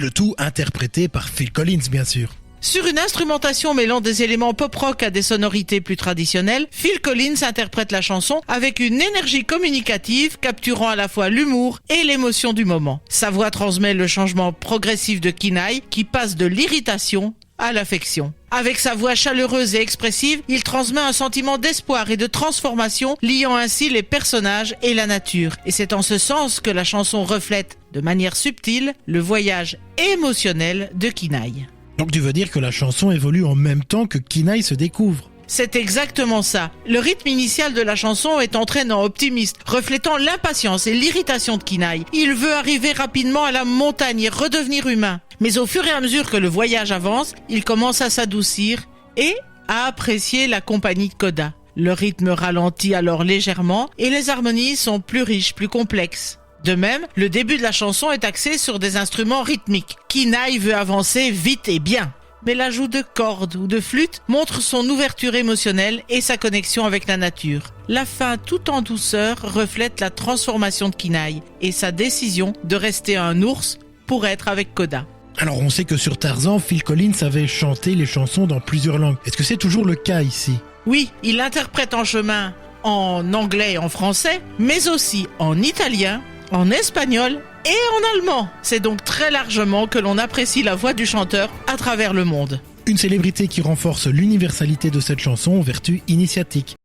Le tout interprété par Phil Collins, bien sûr. Sur une instrumentation mêlant des éléments pop-rock à des sonorités plus traditionnelles, Phil Collins interprète la chanson avec une énergie communicative capturant à la fois l'humour et l'émotion du moment. Sa voix transmet le changement progressif de Kinaï qui passe de l'irritation à l'affection. Avec sa voix chaleureuse et expressive, il transmet un sentiment d'espoir et de transformation, liant ainsi les personnages et la nature. Et c'est en ce sens que la chanson reflète, de manière subtile, le voyage émotionnel de Kinaï. Donc tu veux dire que la chanson évolue en même temps que Kinaï se découvre? C'est exactement ça. Le rythme initial de la chanson est entraînant, optimiste, reflétant l'impatience et l'irritation de Kinaï. Il veut arriver rapidement à la montagne et redevenir humain. Mais au fur et à mesure que le voyage avance, il commence à s'adoucir et à apprécier la compagnie de Koda. Le rythme ralentit alors légèrement et les harmonies sont plus riches, plus complexes. De même, le début de la chanson est axé sur des instruments rythmiques. Kinaï veut avancer vite et bien. Mais l'ajout de cordes ou de flûte montre son ouverture émotionnelle et sa connexion avec la nature. La fin tout en douceur reflète la transformation de Kinaï et sa décision de rester un ours pour être avec Koda. Alors on sait que sur Tarzan, Phil Collins avait chanté les chansons dans plusieurs langues. Est-ce que c'est toujours le cas ici? Oui, il l'interprète en chemin en anglais et en français, mais aussi en italien, en espagnol et en allemand. C'est donc très largement que l'on apprécie la voix du chanteur à travers le monde. Une célébrité qui renforce l'universalité de cette chanson, vertu initiatique.